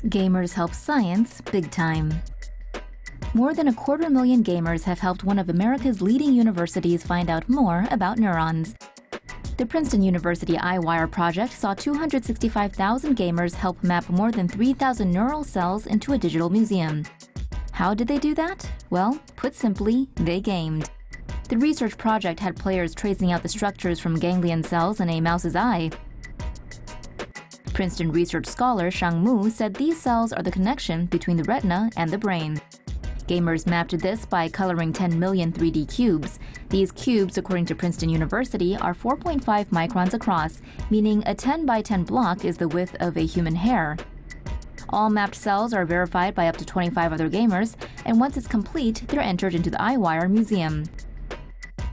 Gamers help science big time. More than 250,000 gamers have helped one of America's leading universities find out more about neurons. The Princeton University Eyewire project saw 265,000 gamers help map more than 3,000 neural cells into a digital museum. How did they do that? Well, put simply, they gamed. The research project had players tracing out the structures from ganglion cells in a mouse's eye. Princeton research scholar Shang Mu said these cells are the connection between the retina and the brain. Gamers mapped this by coloring 10 million 3D cubes. These cubes, according to Princeton University, are 4.5 microns across, meaning a 10 by 10 block is the width of a human hair. All mapped cells are verified by up to 25 other gamers, and once it's complete, they're entered into the Eyewire Museum.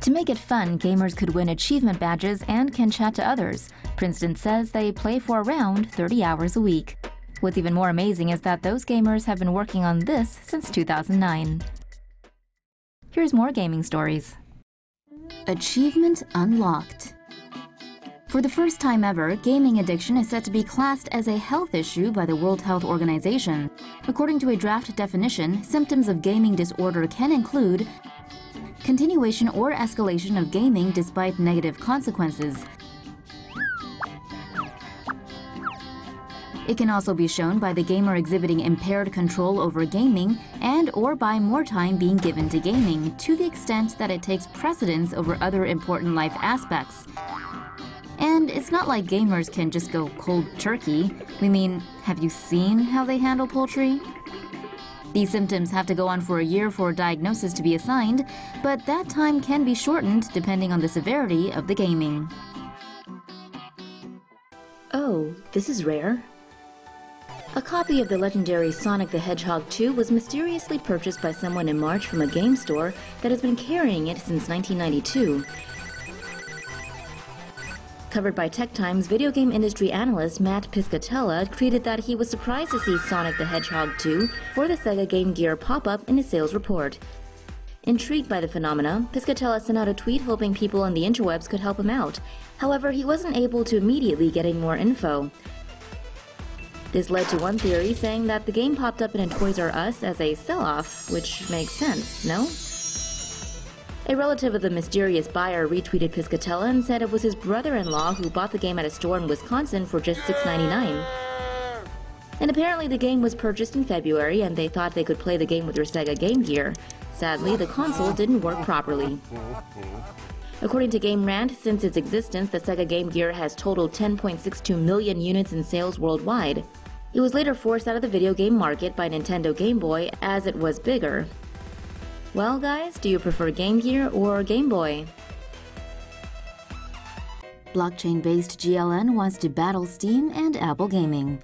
To make it fun, gamers could win achievement badges and can chat to others. Princeton says they play for around 30 hours a week. What's even more amazing is that those gamers have been working on this since 2009. Here's more gaming stories. Achievement unlocked. For the first time ever, gaming addiction is set to be classed as a health issue by the World Health Organization. According to a draft definition, symptoms of gaming disorder can include continuation or escalation of gaming despite negative consequences. It can also be shown by the gamer exhibiting impaired control over gaming and/or by more time being given to gaming, to the extent that it takes precedence over other important life aspects. And it's not like gamers can just go cold turkey. We mean, have you seen how they handle poultry? These symptoms have to go on for a year for a diagnosis to be assigned, but that time can be shortened depending on the severity of the gaming. Oh, this is rare. A copy of the legendary Sonic the Hedgehog 2 was mysteriously purchased by someone in March from a game store that has been carrying it since 1992. Covered by Tech Times, video game industry analyst Matt Piscatella tweeted that he was surprised to see Sonic the Hedgehog 2 for the Sega Game Gear pop-up in his sales report. Intrigued by the phenomena, Piscatella sent out a tweet hoping people on the interwebs could help him out. However, he wasn't able to immediately get any more info. This led to one theory saying that the game popped up in a Toys R Us as a sell-off, which makes sense, no? A relative of the mysterious buyer retweeted Piscatella and said it was his brother-in-law who bought the game at a store in Wisconsin for just $6.99. And apparently the game was purchased in February and they thought they could play the game with their Sega Game Gear. Sadly, the console didn't work properly. According to Game Rant, since its existence, the Sega Game Gear has totaled 10.62 million units in sales worldwide. It was later forced out of the video game market by Nintendo Game Boy as it was bigger. Well guys, do you prefer Game Gear or Game Boy? Blockchain-based GLN wants to battle Steam and Apple Gaming.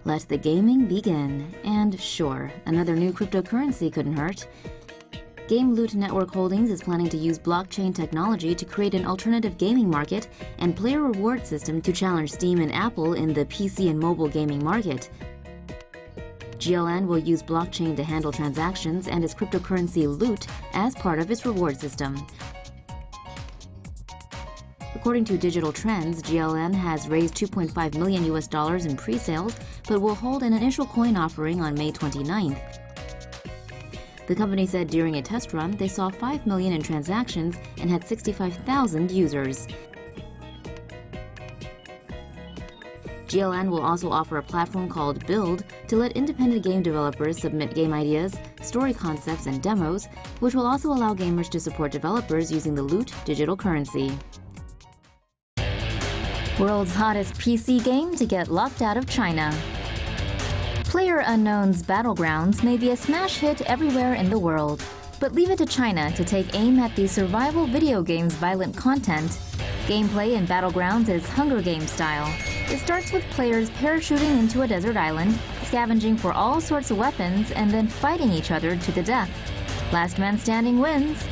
Let the gaming begin. And sure, another new cryptocurrency couldn't hurt. Game Loot Network Holdings is planning to use blockchain technology to create an alternative gaming market and player reward system to challenge Steam and Apple in the PC and mobile gaming market. GLN will use blockchain to handle transactions and its cryptocurrency Loot as part of its reward system. According to Digital Trends, GLN has raised $2.5 million in pre-sales, but will hold an initial coin offering on May 29th. The company said during a test run, they saw 5 million in transactions and had 65,000 users. GLN will also offer a platform called Build to let independent game developers submit game ideas, story concepts, and demos, which will also allow gamers to support developers using the Loot digital currency. World's hottest PC game to get locked out of China. PlayerUnknown's Battlegrounds may be a smash hit everywhere in the world, but leave it to China to take aim at the survival video game's violent content. Gameplay in Battlegrounds is Hunger Games style. It starts with players parachuting into a desert island, scavenging for all sorts of weapons, and then fighting each other to the death. Last man standing wins.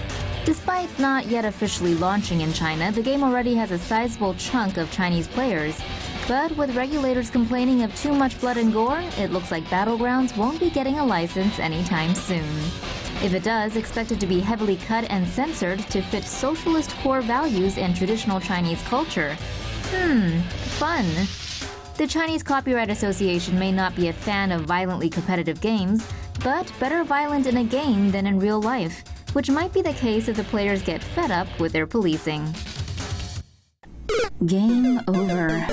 Despite not yet officially launching in China, the game already has a sizable chunk of Chinese players. But with regulators complaining of too much blood and gore, it looks like Battlegrounds won't be getting a license anytime soon. If it does, expect it to be heavily cut and censored to fit socialist core values and traditional Chinese culture. Fun. The Chinese Copyright Association may not be a fan of violently competitive games, but better violent in a game than in real life, which might be the case if the players get fed up with their policing. Game over.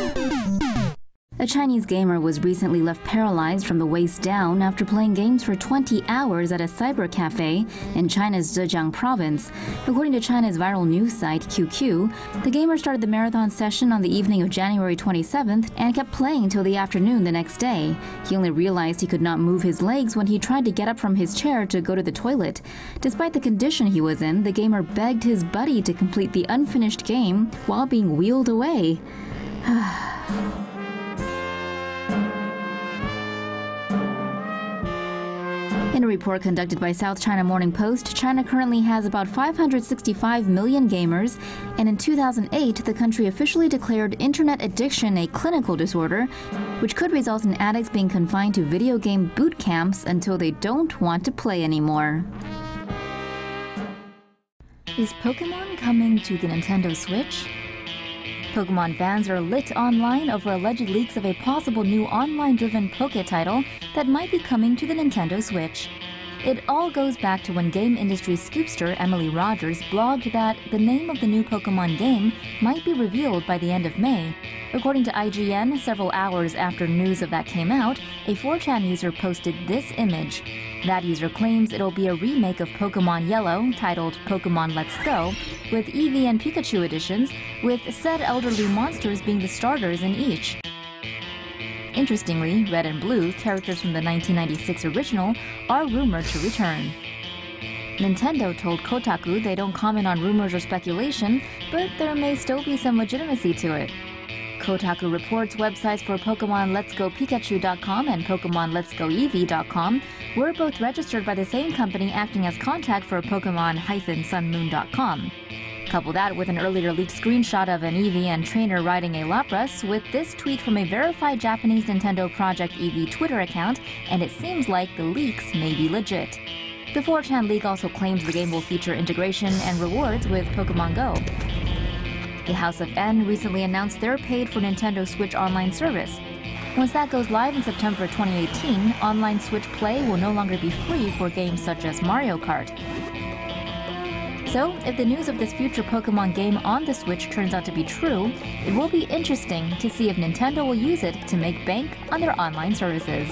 A Chinese gamer was recently left paralyzed from the waist down after playing games for 20 hours at a cyber cafe in China's Zhejiang province. According to China's viral news site QQ, the gamer started the marathon session on the evening of January 27th and kept playing till the afternoon the next day. He only realized he could not move his legs when he tried to get up from his chair to go to the toilet. Despite the condition he was in, the gamer begged his buddy to complete the unfinished game while being wheeled away. In a report conducted by South China Morning Post, China currently has about 565 million gamers, and in 2008, the country officially declared internet addiction a clinical disorder, which could result in addicts being confined to video game boot camps until they don't want to play anymore. Is Pokemon coming to the Nintendo Switch? Pokemon fans are lit online over alleged leaks of a possible new online-driven Poké title that might be coming to the Nintendo Switch. It all goes back to when game industry scoopster Emily Rogers blogged that the name of the new Pokemon game might be revealed by the end of May. According to IGN, several hours after news of that came out, a 4chan user posted this image. That user claims it'll be a remake of Pokemon Yellow, titled Pokemon Let's Go, with Eevee and Pikachu editions, with said elderly monsters being the starters in each. Interestingly, Red and Blue, characters from the 1996 original, are rumored to return. Nintendo told Kotaku they don't comment on rumors or speculation, but there may still be some legitimacy to it. Kotaku reports websites for Pokemon Let's Go Pikachu.com and Pokemon Let's Go Eevee.com were both registered by the same company acting as contact for Pokemon-Sunmoon.com. Couple that with an earlier leaked screenshot of an Eevee and trainer riding a Lapras with this tweet from a verified Japanese Nintendo Project Eevee Twitter account, and it seems like the leaks may be legit. The 4chan leak also claims the game will feature integration and rewards with Pokemon Go. The House of N recently announced their paid-for Nintendo Switch online service. Once that goes live in September 2018, online Switch play will no longer be free for games such as Mario Kart. So, if the news of this future Pokemon game on the Switch turns out to be true, it will be interesting to see if Nintendo will use it to make bank on their online services.